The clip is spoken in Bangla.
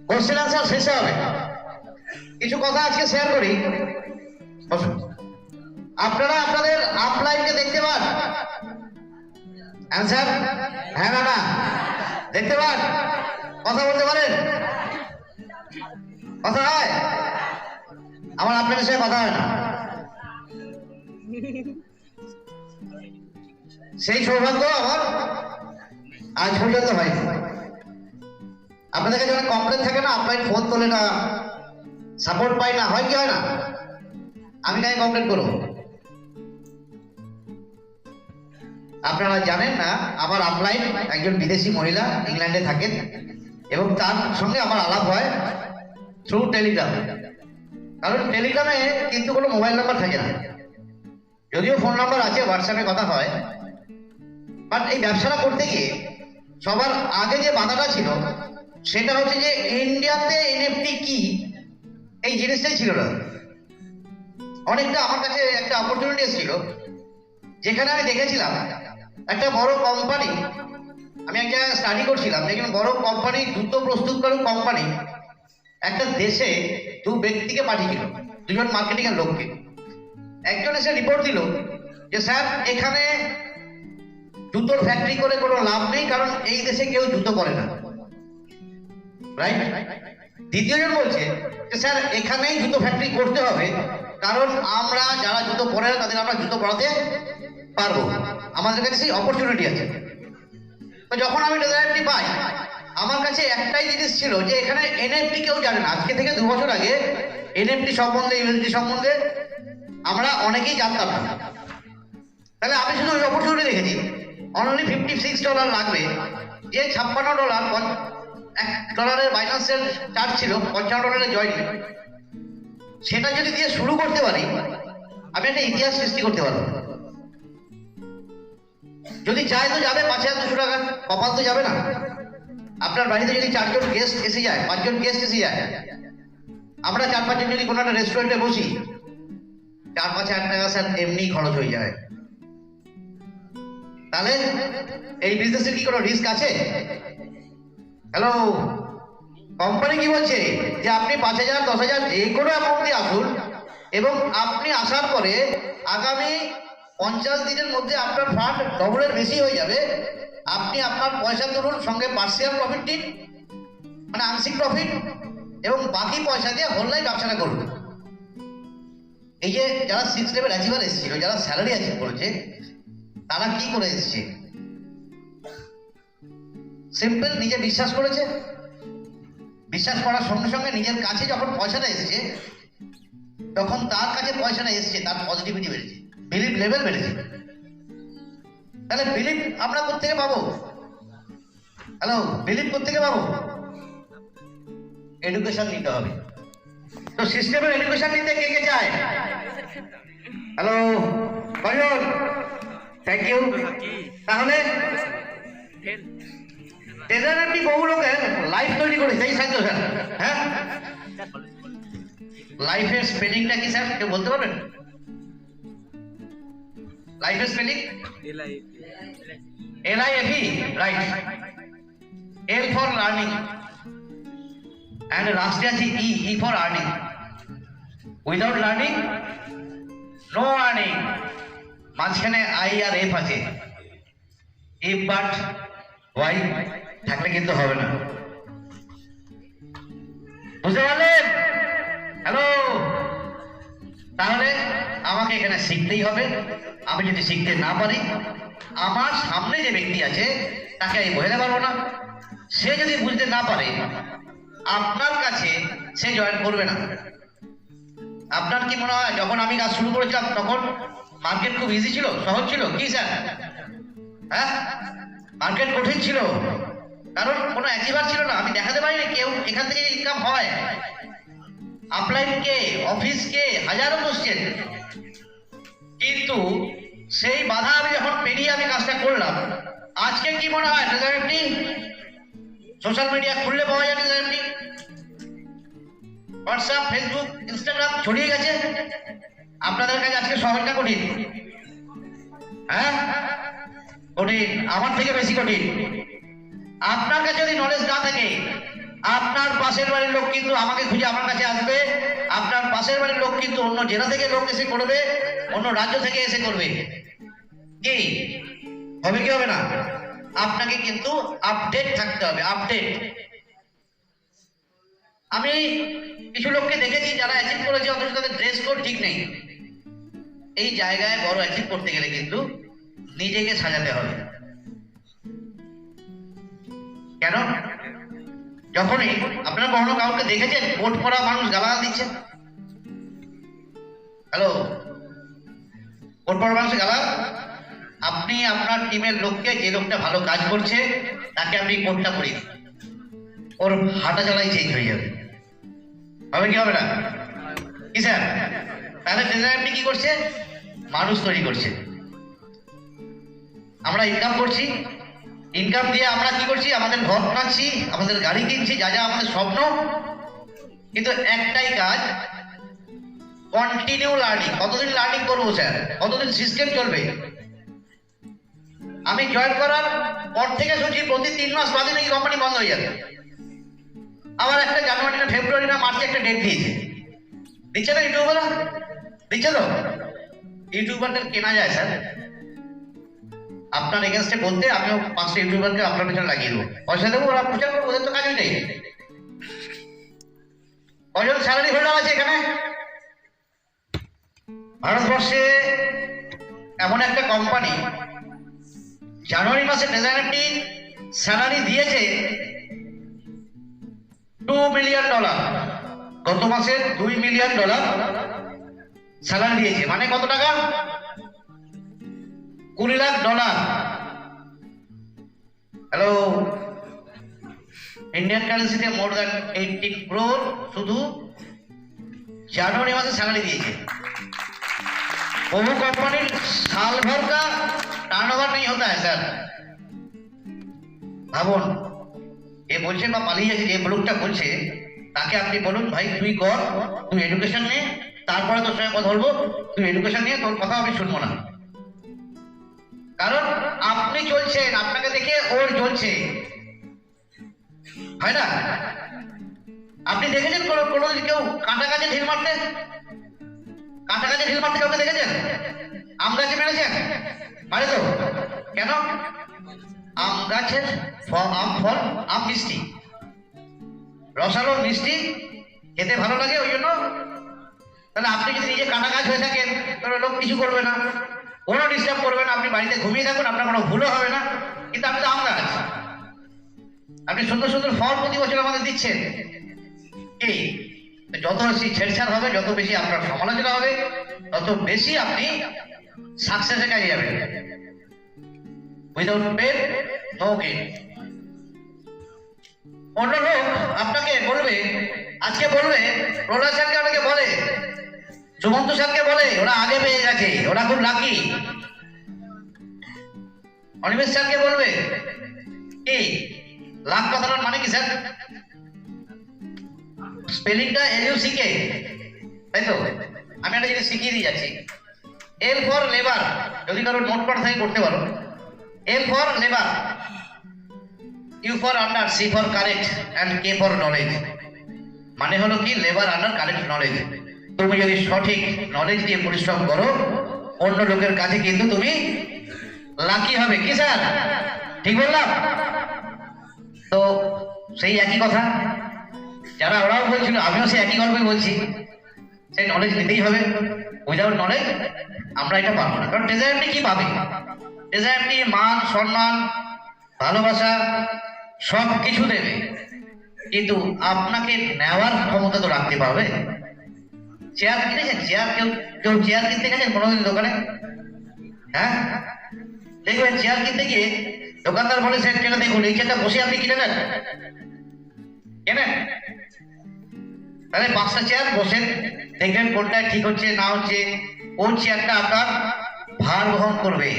কোশ্চেন আনসার শেষে হবে। কিছু কথা আজকে শেয়ার করি। আপনারা আপনাদের আপলাইনকে দেখতে পান? অ্যান্সার হ্যাঁ না না, দেখতে পান? কথা বলতে পারেন? কথা হয়? আমার আপনাদের সাথে কথা হয় না। সেই সৌভাগ্য আমার আজ পর্যন্ত হয়। আপনাদের কাছে অনেক কমপ্লেন থাকে না, আপলাইন ফোন তোলে না, সাপোর্ট পাই না, হয় কি হয় না? আমি তাই কমপ্লেন করবো? আপনারা জানেন না, আমার আপলাইন একজন বিদেশি মহিলা, ইংল্যান্ডে থাকেন, এবং তার সঙ্গে আমার আলাপ হয় থ্রু টেলিগ্রাম। কারণ টেলিগ্রামে কিন্তু কোনো মোবাইল নাম্বার থাকে না, যদিও ফোন নাম্বার আছে, হোয়াটসঅ্যাপে কথা হয়। বাট এই ব্যবসাটা করতে গিয়ে সবার আগে যে বাধাটা ছিল সেটা হচ্ছে যে ইন্ডিয়াতে এনএফটি কি, এই জিনিসটাই ছিল না। অনেকটা আমার কাছে একটা অপরচুনিটি এসেছিল, যেখানে আমি দেখেছিলাম একটা বড় কোম্পানি, আমি এক জায়গায় স্টাডি করছিলাম, দেখুন বড় কোম্পানি, জুতো প্রস্তুতকারক কোম্পানি একটা দেশে দু ব্যক্তিকে পাঠিয়েছিল, দুজন মার্কেটিং এর লোককে। একজন এসে রিপোর্ট দিল যে স্যার এখানে জুতোর ফ্যাক্টরি করে কোনো লাভ নেই, কারণ এই দেশে কেউ জুতো করে না, রাইট? দ্বিতীয়জন বলছে যে স্যার এখানেই জুতো ফ্যাক্টরি করতে হবে, কারণ আমরা যারা জুতো পরে না তাদের আমরা জুতো পরাতে পারবো, আমাদের কাছে সেই অপরচুনিটি আছে। তো যখন আমি ডেজায়ারটি পাই, আমার কাছে একটাই জিনিস ছিল যে এখানে এনএফটি কেউ জানে না। আজকে থেকে 2 বছর আগে এনএফটি সম্বন্ধে, ইউএসডি সম্বন্ধে আমরা অনেকেই জানতাম না। তাহলে আমি শুধু ওই অপরচুনিটি দেখেছি, অনলি $56 লাগবে, যে $56, $1 বাইন্যান্সের চার্জ ছিল, $55 জয়েন্ট, সেটা যদি দিয়ে শুরু করতে পারি, আমি একটা ইতিহাস সৃষ্টি করতে পারবো। যদি চাই তো যাবে $5200 টাকা, কপাল তো যাবে না। আপনার বাড়িতে যদি 4 জন গেস্ট এসে যায়, 5 জন গেস্ট এসে যায়, আমরা 4-5 জন যদি কোনো একটা রেস্টুরেন্টে বসি, 4-5 হাজার টাকা স্যার এমনি খরচ হয়ে যায়। তাহলে এই বিজনেসের কি কোনো রিস্ক আছে? হ্যালো, কোম্পানি কি বলছে যে আপনি 5,000, 10,000 যে কোনো অ্যামাউন্ট দিয়ে আসুন, এবং আপনি আসার পরে আগামী 50 দিনের মধ্যে আপনার ফান্ড ডবলের বেশি হয়ে যাবে। আপনি আপনার পয়সা তুলুন, সঙ্গে পার্সিয়াল প্রফিট নিন, মানে আংশিক প্রফিট, এবং বাকি পয়সা দিয়ে হোল লাইফ ব্যবসাটা করুন। এই যে যারা 6 লেভেল অ্যাচিভার এসেছিল, যারা স্যালারি অ্যাচিভ করেছে, তারা কি করে এসেছে? সিম্পল, নিজে বিশ্বাস করেছে, বিশ্বাস করার সঙ্গে সঙ্গে নিজের কাছে যখন পয়সাটা এসেছে, তখন তার কাছে পয়সাটা এসেছে, তার পজিটিভিটি বেড়েছে, বিলিভ লেভেল বেড়েছে। তাহলে বিলিভ আমরা কোত্থেকে পাবো? হ্যালো, বিলিভ কোত্থেকে পাবো? এডুকেশন নিতে হবে। তো সিস্টেমের এডুকেশন নিতে কে কে চায়? হ্যালো, কয়জন? Thank you. তাহলে আপনি বহু লোকের লাইফ তৈরি করেছে, এই সাহায্য স্যার। হ্যাঁ, লাইফের স্পেলিংটা কি স্যার কেউ বলতে পারবেন? লাইফের spelling LIFE, right? L for learning, and লাস্টে আছে E for earning. Without learning no earning. মাঝখানে I আর F আছে, ইফ বাট ওয়াই থাকলে কিন্তু হবে না। বুঝতে পারলেন? হ্যালো, তাহলে আমাকে এখানে শিখতেই হবে। আমি যদি শিখতে না পারি, আমার সামনে যে ব্যক্তি আছে তাকে আমি বোঝাতে পারবো না। সে যদি বুঝতে না পারে, আপনার কাছে সে জয়েন করবে না। আপনার কি মনে হয় যখন আমি কাজ শুরু করেছিলাম তখন মার্কেট খুব ইজি ছিল, সহজ ছিল কি স্যার? হ্যাঁ, মার্কেট কঠিন ছিল, কারণ কোনো অ্যাচিভার ছিল না। আমি দেখাতে পারিনি কেউ এখান থেকে ইনকাম হয়। আপলাইন কে, অফিস কে, হাজারো কোশ্চেন, কিন্তু সেই বাধা আমি যখন পেরিয়ে আমি কাজটা করলাম, আজকে কি মনে হয় আপনি সোশ্যাল মিডিয়া খুললে পাওয়া যায় আপনি, হোয়াটসঅ্যাপ, ফেসবুক, ইনস্টাগ্রাম ছড়িয়ে গেছে। আপনাদের কাছে আজকে শহরটা কঠিন, হ্যাঁ কঠিন, আমার থেকে বেশি কঠিন। আপনার কাছে যদি নলেজ না থাকে, আপনার পাশের বাড়ির লোক কিন্তু আমাকে খুঁজে আমার কাছে আসবে, আপনার পাশের বাড়ির লোক কিন্তু অন্য জেলা থেকে লোক এসে করবে, অন্য রাজ্য থেকে এসে করবে। কি হবে কি হবে না? আপনাকে কিন্তু আপডেট থাকতে হবে, আপডেট। আমি কিছু লোককে দেখেছি যারা অ্যাচিভ করেছে অথচ তাদের ড্রেস কোড ঠিক নেই। এই জায়গায় বড় অ্যাচিভ করতে গেলে কিন্তু নিজেকে সাজাতে হবে। কেন? যখনই আপনারা কখনো কাউকে দেখেছেন কোট পরা মানুষ গালাগাল দিচ্ছে? হ্যালো, কোট পরা মানুষ গালাগাল? আপনি আপনার টিমের লোককে, যে লোকটা ভালো কাজ করছে তাকে আপনি কোটটা পরিয়ে দিন, ওর হাঁটা চলাই চেঞ্জ হয়ে যাবে। হবে কি হবে না? কি স্যার? তাহলে ট্রেজার আপনি কি করছে? মানুষ তৈরি করছে। আমরা ইনকাম করছি, ইনকাম দিয়ে আমরা কি করছি? আমাদের ঘর বানাচ্ছি, আমাদের গাড়ি কিনছি, যা যা আমাদের স্বপ্ন। কিন্তু একটাই কাজ, কন্টিনিউ লার্নিং। কতদিন লার্নিং করবো স্যার? কতদিন সিস্টেম চলবে? আমি জয়েন করার পর থেকে শুনছি প্রতি 3 মাস বাদে নাকি কোম্পানি বন্ধ হয়ে যাবে। আবার একটা জানুয়ারি না ফেব্রুয়ারি না মার্চে একটা ডেট দিয়েছে। দিচ্ছে না ইউটিউবাররা? দিচ্ছে তো? ইউটিউবারদের কেনা যায় স্যার। আপনার এগেনস্টে বলতে আমিও 5টা ইউটিউবারকে আপনার পেছনে লাগিয়ে দেবো, পয়সা দেবো, ওরা প্রচার করবো, ওদের তো কাজ ওইটাই। কজন স্যালারি হোল্ডার আছে এখানে? ভারতবর্ষে এমন একটা কোম্পানি জানুয়ারি মাসে ডিজাইনারটি স্যালারি দিয়েছে $2 মিলিয়ন। গত মাসে $2 মিলিয়ন স্যালারি দিয়েছে। মানে কত টাকা? $20 লাখ। হ্যালো, ইন্ডিয়ান কারেন্সিতে মোর দ্যান 18 crore শুধু জানুয়ারি মাসে স্যালারি দিয়েছে। বহু कंपनी साल भर का टर्नओवर नहीं होता है सर। ভাবুন, এ বলছে বা পালিয়ে যাচ্ছে, যে ব্লগটা বলছে তাকে আপনি বলুন, ভাই তুই কর, তুই এডুকেশন নে, তারপরে তোর সঙ্গে কথা বলবো। তুই এডুকেশন নিয়ে তোর কথা আমি শুনবো না। কারণ আপনি চলছেন, আপনাকে দেখে ওর চলছে, হয় না? আপনি দেখেছেন কোনো কেউ কাঁটা গাছে ঢিল মারতে? কাঁটা গাছে ঢিল মারতে কাউকে দেখেছেন? আম গাছে মেরেছেন? মারে তো। কেন? আম গাছের আম ফল, আম মিষ্টি, রসালো মিষ্টি, খেতে ভালো লাগে, ওই জন্য। তাহলে আপনি যদি নিজে কাঁটা গাছ হয়ে থাকেন তাহলে লোক কিছু করবে না, কোনো ডিস্টার্ব করবে না, আপনি বাড়িতে ঘুমিয়ে থাকুন, আপনার কোনো ভুলও হবে না। কিন্তু আপনি তো আম গাছ, আপনি সুন্দর সুন্দর ফল প্রতি বছর আমাদের দিচ্ছেন। কি যত বেশি ছেড়ছাড় হবে, যত বেশি আপনার সমালোচনা হবে, তত বেশি আপনি সাকসেসে কাজে যাবেন। Without pain no gain. অন্য লোক আপনাকে বলবে, আজকে বলবে, প্রহ্লাদ স্যারকে অনেকে বলে, সুমন্ত স্যারকে বলে ওরা আগে পেয়ে গেছে, ওরা খুব লাকি। অনিমেষ স্যারকে বলবে কি লাখ কথাটার মানে কি স্যার? স্পেলিংটা LUCK, তাই তো? আমি একটা জিনিস শিখিয়ে দিয়ে যাচ্ছি। L ফর লেবার, যদি কারো নোট করা থাকে করতে পারো। L for labour, U for under, C for correct and K for knowledge. মানে হলো কি লেবার আন্ডার কারেক্ট নলেজ। তুমি যদি সঠিক নলেজ দিয়ে পরিশ্রম করো, অন্য লোকের কাছে কিন্তু তুমি লাকি হবে। কি স্যার ঠিক বললাম তো? সেই একই কথা যারা ওরাও বলছিল, আমিও সেই একই গল্পই বলছি। সেই নলেজ নিতেই হবে। উইদাউট নলেজ আমরা এটা পারবো না। কারণ ডেজায়ারটি কি পাবে? ডেজায়ারটি মান, সম্মান, ভালোবাসা সব কিছু দেবে, কিন্তু আপনাকে নেওয়ার ক্ষমতা তো রাখতে পারবে। চেয়ার কিনেছেন? চেয়ার কেউ কেউ চেয়ার কিনতে গেছেন কোনোদিন দোকানে? হ্যাঁ, দেখবেন চেয়ার কিনতে গিয়ে দোকানদার বলে, স্যার এটা দেখুন, এই চেয়ারটা বসে আপনি কিনে নেন, কেনেন? তাহলে 5টা চেয়ার বসেন, দেখবেন কোনটা ঠিক হচ্ছে না হচ্ছে, কোন চেয়ারটা আপনার ভার বহন করবে।